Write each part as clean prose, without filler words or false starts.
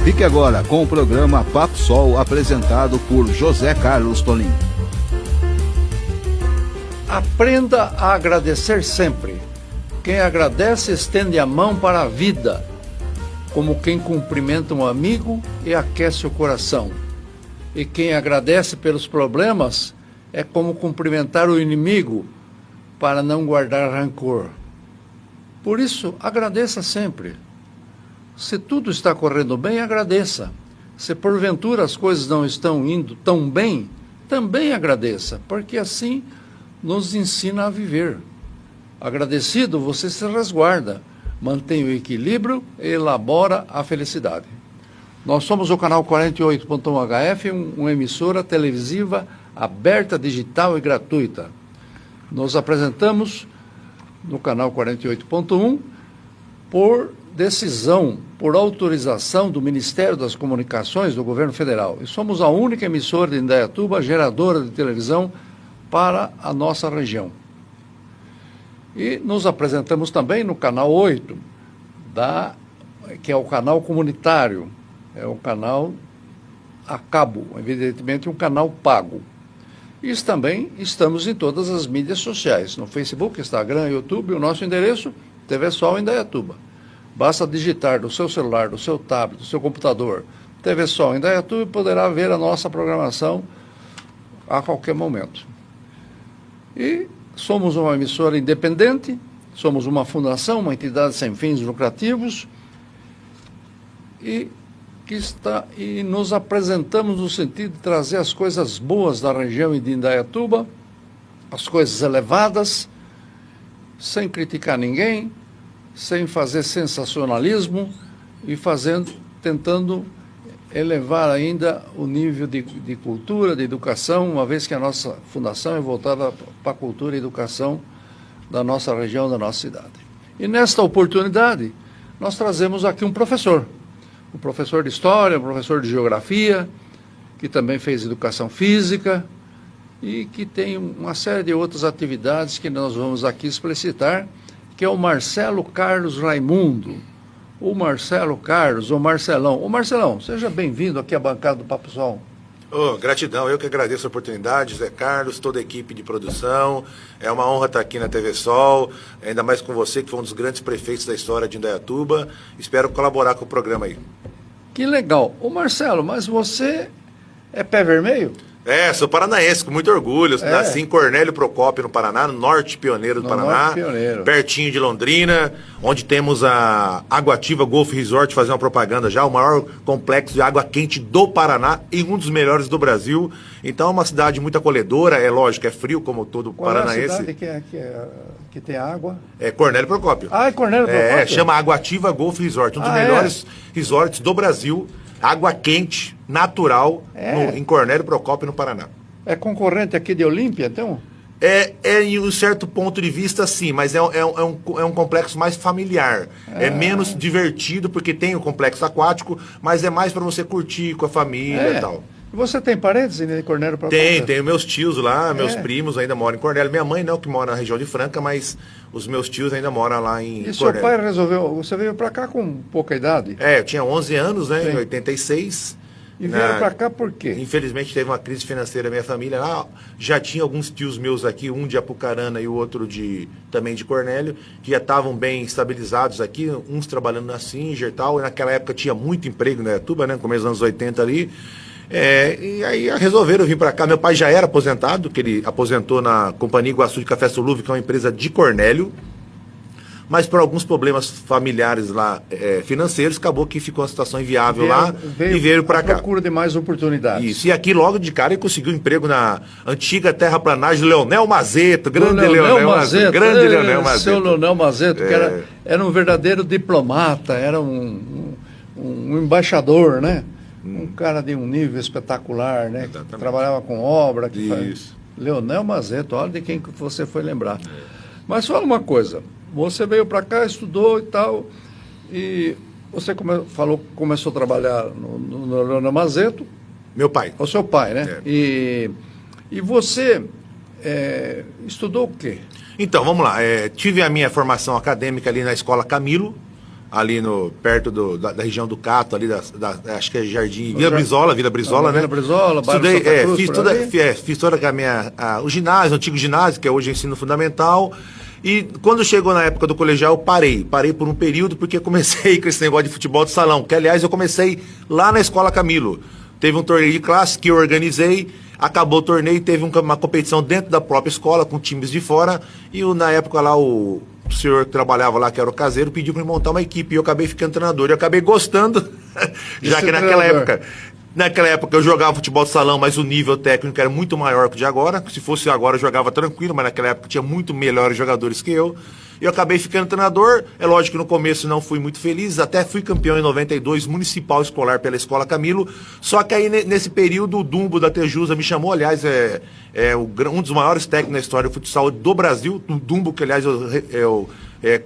Fique agora com o programa Papo Sol, apresentado por José Carlos Tolim. Aprenda a agradecer sempre. Quem agradece estende a mão para a vida, como quem cumprimenta um amigo e aquece o coração. E quem agradece pelos problemas é como cumprimentar o inimigo para não guardar rancor. Por isso, agradeça sempre. Se tudo está correndo bem, agradeça. Se porventura as coisas não estão indo tão bem, também agradeça, porque assim nos ensina a viver. Agradecido, você se resguarda, mantém o equilíbrio e elabora a felicidade. Nós somos o canal 48.1 HF, uma emissora televisiva aberta, digital e gratuita. Nos apresentamos no canal 48.1 por decisão, por autorização do Ministério das Comunicações do Governo Federal. E somos a única emissora de Indaiatuba geradora de televisão para a nossa região. E nos apresentamos também no canal 8, que é o canal comunitário, é o canal a cabo, evidentemente um canal pago. E também estamos em todas as mídias sociais, no Facebook, Instagram, YouTube, o nosso endereço, TV Sol Indaiatuba. Basta digitar do seu celular, do seu tablet, do seu computador, TV Sol Indaiatuba, e poderá ver a nossa programação a qualquer momento. E somos uma emissora independente, somos uma fundação, uma entidade sem fins lucrativos, e nos apresentamos no sentido de trazer as coisas boas da região e de Indaiatuba, as coisas elevadas, sem criticar ninguém, sem fazer sensacionalismo e tentando elevar ainda o nível de cultura, de educação, uma vez que a nossa fundação é voltada para a cultura e educação da nossa região, da nossa cidade. E nesta oportunidade, nós trazemos aqui um professor de História, um professor de Geografia, que também fez Educação Física e que tem uma série de outras atividades que nós vamos aqui explicitar, que é o Marcelo Carlos Raimundo, o Marcelo Carlos, ou Marcelão. Ô Marcelão, seja bem-vindo aqui à bancada do Papo Sol. Gratidão, eu que agradeço a oportunidade, Zé Carlos, toda a equipe de produção. É uma honra estar aqui na TV Sol, ainda mais com você, que foi um dos grandes prefeitos da história de Indaiatuba. Espero colaborar com o programa aí. Que legal. Ô Marcelo, mas você é pé vermelho? Sou paranaense, com muito orgulho. Nasci em Cornélio Procópio, no Paraná, no norte pioneiro do Paraná, pertinho de Londrina, onde temos a Água-Ativa Golf Resort, fazer uma propaganda já, o maior complexo de água quente do Paraná e um dos melhores do Brasil. Então é uma cidade muito acolhedora, é lógico, é frio como todo paranaense. Qual é a cidade que tem água? É Cornélio Procópio. É Cornélio Procópio? Chama Água-Ativa Golf Resort, um dos melhores resorts do Brasil. Água quente, natural, em Cornélio Procópio, no Paraná. É concorrente aqui de Olímpia, então? Em um certo ponto de vista, sim, mas é um complexo mais familiar. É menos divertido, porque tem o complexo aquático, mas é mais para você curtir com a família e tal. Você tem parentes em Cornélio Procópio? Tenho meus tios lá, meus primos ainda moram em Cornélio. Minha mãe não, que mora na região de Franca, mas os meus tios ainda moram lá em Cornélio. E seu pai você veio para cá com pouca idade? Eu tinha 11 anos, né, em 86. E vieram para cá por quê? Infelizmente teve uma crise financeira na minha família lá. Já tinha alguns tios meus aqui, um de Apucarana e o outro também de Cornélio, que já estavam bem estabilizados aqui, uns trabalhando na Singer e tal. E naquela época tinha muito emprego na Indaiatuba, né, no começo dos anos 80 ali. E aí resolveram vir para cá. Meu pai já era aposentado, que ele aposentou na Companhia Iguaçu de Café Solúvel, que é uma empresa de Cornélio, mas por alguns problemas familiares lá, financeiros, acabou que ficou uma situação inviável lá e veio para cá. Procura de mais oportunidades. Isso, e aqui logo de cara ele conseguiu um emprego na antiga terraplanagem Leonel Mazeto, grande Leonel Mazeto. Grande Leonel Mazeto. Seu Leonel Mazeto, que era um verdadeiro diplomata, era um embaixador, né? Um cara de um nível espetacular, né? Que trabalhava com obra. Leonel Mazeto, olha de quem que você foi lembrar. Mas fala uma coisa, você veio para cá, estudou e tal, e você começou a trabalhar no Leonel Mazeto. Meu pai. O seu pai, né? E você estudou o quê? Então, vamos lá. Tive a minha formação acadêmica ali na Escola Camilo, ali perto da região do Cato, ali acho que é Jardim Vila Brizola, né? Vila Brizola, Estudei, fiz toda o ginásio, o antigo ginásio, que é hoje ensino fundamental. E quando chegou na época do colegial, eu parei por um período, porque comecei com esse negócio de futebol de salão, que aliás eu comecei lá na Escola Camilo. Teve um torneio de classe que eu organizei, acabou o torneio, teve uma competição dentro da própria escola, com times de fora, e na época lá o senhor que trabalhava lá, que era o caseiro, pediu para me montar uma equipe, e eu acabei ficando treinador. Eu acabei gostando, já que naquela época eu jogava futebol de salão, mas o nível técnico era muito maior que o de agora. Se fosse agora eu jogava tranquilo, mas naquela época tinha muito melhores jogadores que eu. E eu acabei ficando treinador. É lógico que no começo não fui muito feliz, até fui campeão em 92, municipal escolar pela Escola Camilo. Só que aí nesse período o Dumbo da Tejusa me chamou, aliás, um dos maiores técnicos na história do futsal do Brasil. O Dumbo, que aliás eu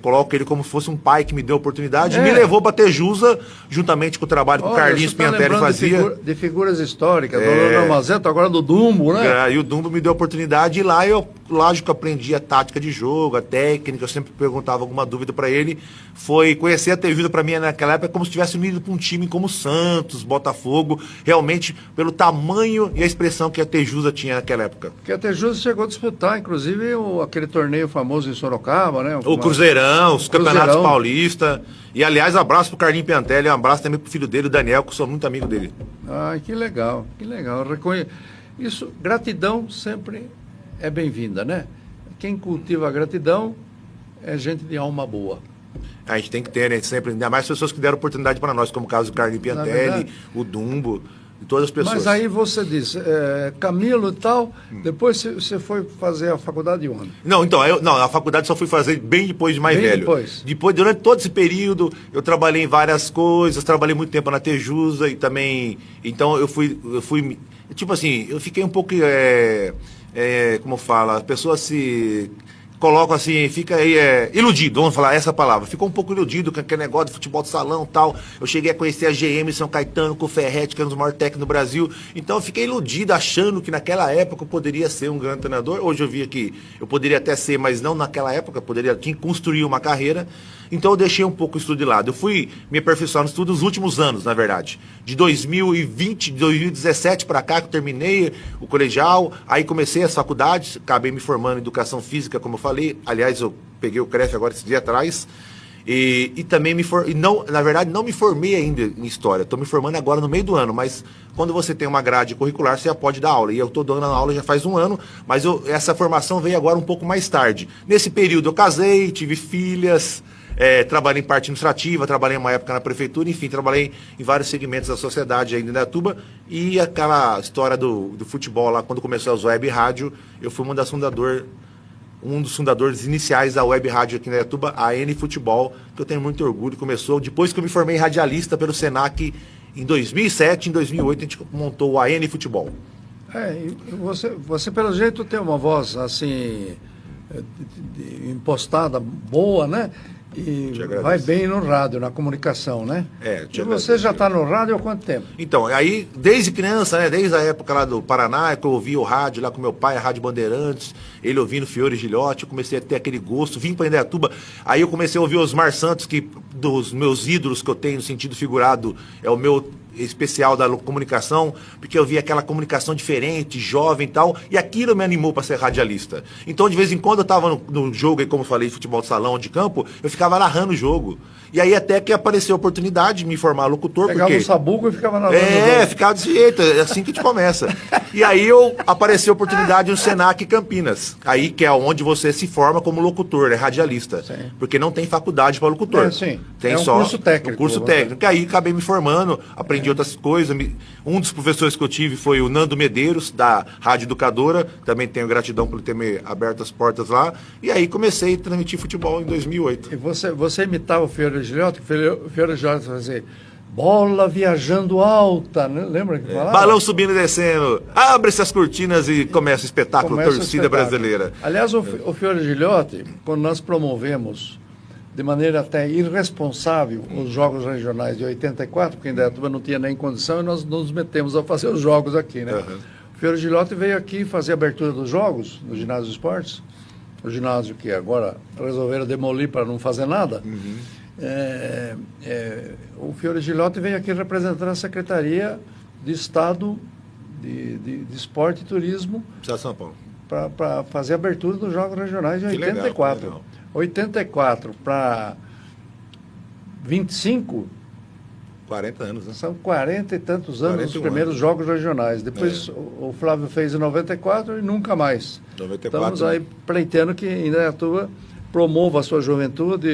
coloco ele como se fosse um pai que me deu a oportunidade, me levou para Tejusa, juntamente com o trabalho que o Carlinhos Piantelli fazia. De figuras históricas, do Leonardo Mazeto, agora do Dumbo, né? E o Dumbo me deu a oportunidade, e lá eu, lógico, aprendi a tática de jogo, a técnica, eu sempre perguntava alguma dúvida para ele. Foi conhecer a Tejusa para mim naquela época como se tivesse ido para um time como Santos, Botafogo, realmente pelo tamanho e a expressão que a Tejusa tinha naquela época. Porque a Tejusa chegou a disputar, inclusive, aquele torneio famoso em Sorocaba, né? O Cruzeirão, os Campeonatos Paulista. E, aliás, abraço pro Carlinhos Piantelli, um abraço também pro filho dele, o Daniel, que eu sou muito amigo dele. Ah, que legal, que legal. Isso, gratidão sempre é bem-vinda, né? Quem cultiva a gratidão é gente de alma boa. A gente tem que ter, né? Sempre, ainda mais pessoas que deram oportunidade para nós, como o caso do Carlinhos Piantelli, o Dumbo, e todas as pessoas. Mas aí você disse, Camilo e tal, depois você foi fazer a faculdade onde? Não, então, a faculdade só fui fazer bem depois de mais velho. Depois, durante todo esse período, eu trabalhei em várias coisas, trabalhei muito tempo na Tejusa e também, então eu fui tipo assim, eu fiquei um pouco, como fala, as pessoas se colocam assim, fica aí iludido, vamos falar essa palavra. Ficou um pouco iludido com aquele negócio de futebol de salão e tal. Eu cheguei a conhecer a GM São Caetano com o Ferretti, que era um dos maiores técnicos do Brasil. Então eu fiquei iludido, achando que naquela época eu poderia ser um grande treinador. Hoje eu vi que eu poderia até ser, mas não naquela época, eu poderia construir uma carreira. Então eu deixei um pouco o estudo de lado. Eu fui me aperfeiçoar no estudo nos últimos anos, na verdade. De 2020, de 2017 para cá, que eu terminei o colegial, aí comecei as faculdades, acabei me formando em Educação Física, como eu falei. Aliás, eu peguei o CREF agora esse dia atrás. E também na verdade, não me formei ainda em História. Estou me formando agora no meio do ano, mas quando você tem uma grade curricular, você já pode dar aula. E eu estou dando aula já faz um ano, mas essa formação veio agora um pouco mais tarde. Nesse período eu casei, tive filhas, trabalhei em parte administrativa, trabalhei uma época na prefeitura, enfim, trabalhei em vários segmentos da sociedade ainda em Indaiatuba. E aquela história do futebol lá, quando começou a usar web rádio, eu fui um dos fundadores iniciais da web rádio aqui em Indaiatuba, a N Futebol, que eu tenho muito orgulho. Começou depois que eu me formei radialista pelo Senac em 2007, em 2008 a gente montou o AN Futebol. Você pelo jeito tem uma voz assim impostada, boa, né? E vai bem no rádio, na comunicação, né? E você já está no rádio há quanto tempo? Então, aí, desde criança, né? Desde a época lá do Paraná, que eu ouvia o rádio lá com meu pai, a Rádio Bandeirantes, ele ouvindo Fiore Gilhote, eu comecei a ter aquele gosto, vim para Indaiatuba, aí eu comecei a ouvir Osmar Santos, que dos meus ídolos que eu tenho no sentido figurado, é o meu especial da comunicação, porque eu via aquela comunicação diferente, jovem e tal, e aquilo me animou para ser radialista. Então, de vez em quando, eu estava no jogo, e como eu falei, futebol de salão, de campo, eu ficava narrando o jogo. E aí até que apareceu a oportunidade de me formar locutor. Pegava um sabuco e ficava narrando o jogo. Ficava desse jeito, é assim que a gente começa. E aí apareceu a oportunidade no Senac Campinas, aí que é onde você se forma como locutor, radialista. Sim. Porque não tem faculdade para locutor. Sim. Tem só curso técnico. Um curso técnico. E aí acabei me formando, aprendi outras coisas. Um dos professores que eu tive foi o Nando Medeiros, da Rádio Educadora. Também tenho gratidão por ter me aberto as portas lá. E aí comecei a transmitir futebol em 2008. E você imitava o Fiore Gilhote? O Fiore Gilhote fazia bola viajando alta, né? Lembra que falava? Balão subindo e descendo. Abre-se as cortinas e começa o espetáculo Torcida Brasileira. Aliás, o Fiore Gilhote, quando nós promovemos de maneira até irresponsável os jogos regionais de 84, porque Indaiatuba não tinha nem condição, e nós nos metemos a fazer os jogos aqui, né? Uhum. O Fiore Gilhote veio aqui fazer a abertura dos jogos no Ginásio dos Esportes, o ginásio que agora resolveram demolir para não fazer nada. Uhum. o Fiore Gigliotti veio aqui representando a Secretaria de Estado de Esporte e Turismo Estado de São Paulo. para fazer a abertura dos Jogos Regionais em Que 84. legal. 84 para 25, 40 anos, né? são 40 e tantos anos 41 os primeiros anos. Jogos Regionais. Depois o Flávio fez em 94 e nunca mais. 94, Estamos aí pleiteando que Indaiatuba promova a sua juventude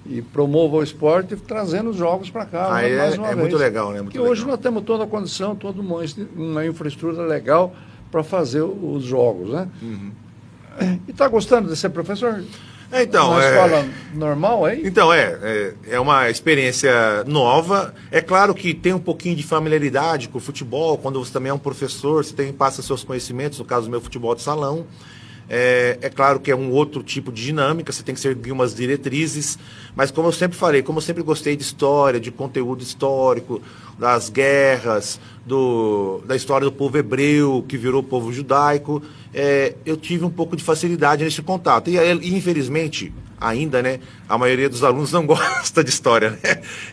e promova o esporte, trazendo os jogos para cá. Mais uma vez. Muito legal, né? Muito Porque legal. hoje nós temos toda a condição, toda uma infraestrutura legal para fazer os jogos, né? Uhum. E está gostando de ser professor? Então, Uma escola normal aí? Então, é uma experiência nova. É claro que tem um pouquinho de familiaridade com o futebol. Quando você também é um professor, você passa seus conhecimentos, no caso do meu futebol de salão. É claro que é um outro tipo de dinâmica, você tem que seguir umas diretrizes, mas como eu sempre falei, como eu sempre gostei de história, de conteúdo histórico, das guerras, da história do povo hebreu, que virou povo judaico, eu tive um pouco de facilidade nesse contato. E infelizmente, ainda, né, a maioria dos alunos não gosta de história, né?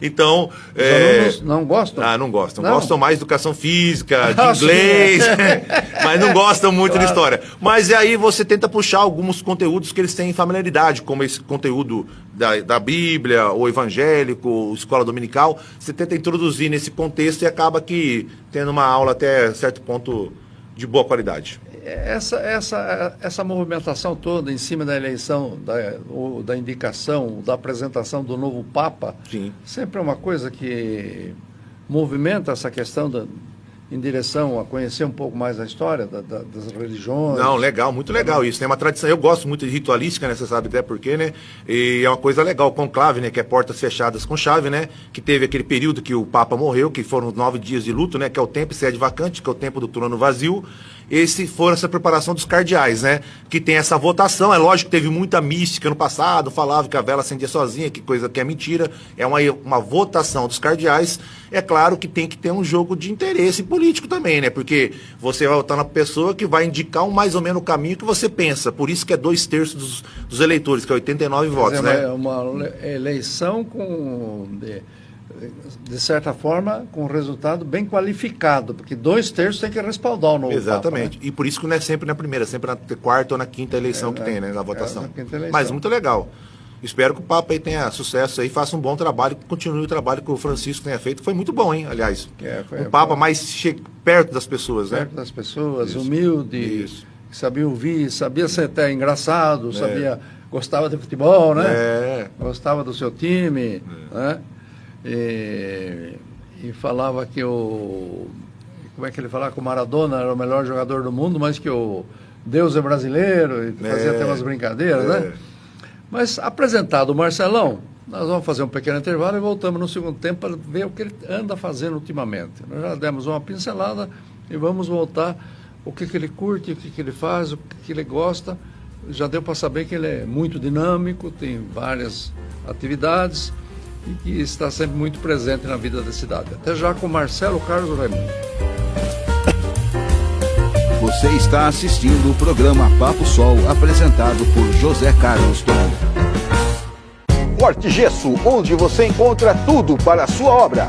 Então... Os alunos não gostam? Ah, não gostam. Não. Gostam mais de educação física, de inglês, mas não gostam muito de história. Mas aí você tenta puxar alguns conteúdos que eles têm familiaridade, como esse conteúdo da Bíblia, o evangélico, escola dominical. Você tenta introduzir nesse contexto e acaba que tendo uma aula até certo ponto de boa qualidade. Essa movimentação toda em cima da eleição, da indicação, da apresentação do novo Papa, Sim. sempre é uma coisa que movimenta essa questão em direção a conhecer um pouco mais a história das religiões. Não, legal, muito legal isso, né? Uma tradição, eu gosto muito de ritualística, né? Você sabe até por quê, né? E é uma coisa legal, o conclave, né? Que é portas fechadas com chave, né? Que teve aquele período que o Papa morreu, que foram 9 dias de luto, né? Que é o tempo e sede vacante, que é o tempo do trono vazio. Essa preparação dos cardeais, né? Que tem essa votação. É lógico que teve muita mística no passado, falava que a vela acendia sozinha, que coisa que é mentira. É uma votação dos cardeais. É claro que tem que ter um jogo de interesse político também, né? Porque você vai votar na pessoa que vai indicar mais ou menos o caminho que você pensa. Por isso que é 2/3 dos eleitores, que é 89 votos, né? É uma eleição de certa forma, com um resultado bem qualificado, porque 2/3 tem que respaldar o novo Exatamente. Papa, né? E por isso que não é sempre na primeira, sempre na quarta ou na quinta eleição que tem, né? Na votação. na quinta eleição. Mas muito legal. Espero que o Papa aí tenha sucesso aí, faça um bom trabalho, que continue o trabalho que o Francisco tenha feito. Foi muito bom, hein, aliás. O Papa mais perto das pessoas, né? Perto das pessoas, Isso. humilde, Isso. sabia ouvir, sabia ser até engraçado, gostava de futebol, né? Gostava do seu time, né? E falava que como é que ele falava? Que o Maradona era o melhor jogador do mundo, mas que o Deus é brasileiro, e fazia até umas brincadeiras, né? Mas apresentado o Marcelão, nós vamos fazer um pequeno intervalo e voltamos no segundo tempo para ver o que ele anda fazendo ultimamente. Nós já demos uma pincelada e vamos voltar o que ele curte, o que ele faz, o que ele gosta. Já deu para saber que ele é muito dinâmico, tem várias atividades e que está sempre muito presente na vida da cidade. Até já com Marcelo Carlos Raimundo. Você está assistindo o programa Papo Sol, apresentado por José Carlos Toledo. Forte Gesso, onde você encontra tudo para a sua obra.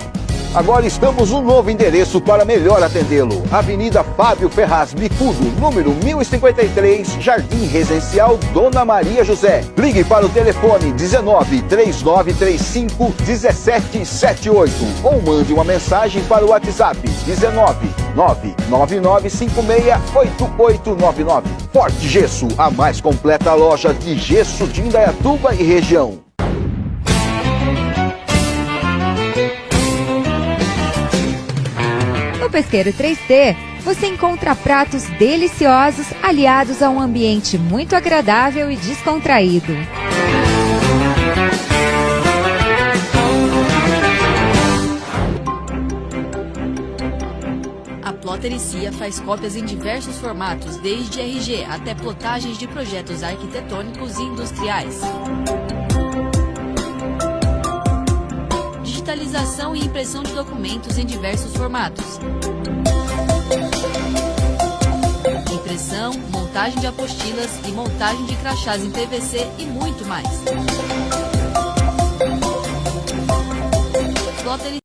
Agora estamos no novo endereço para melhor atendê-lo. Avenida Fábio Ferraz Bicudo, número 1053, Jardim Residencial Dona Maria José. Ligue para o telefone 19 3935 1778 ou mande uma mensagem para o WhatsApp 19 99956 8899. Forte Gesso, a mais completa loja de gesso de Indaiatuba e região. No Pesqueiro 3T, você encontra pratos deliciosos aliados a um ambiente muito agradável e descontraído. A Plotter e Cia faz cópias em diversos formatos, desde RG até plotagens de projetos arquitetônicos e industriais. Digitalização e impressão de documentos em diversos formatos. Impressão, montagem de apostilas e montagem de crachás em PVC e muito mais. Slaughter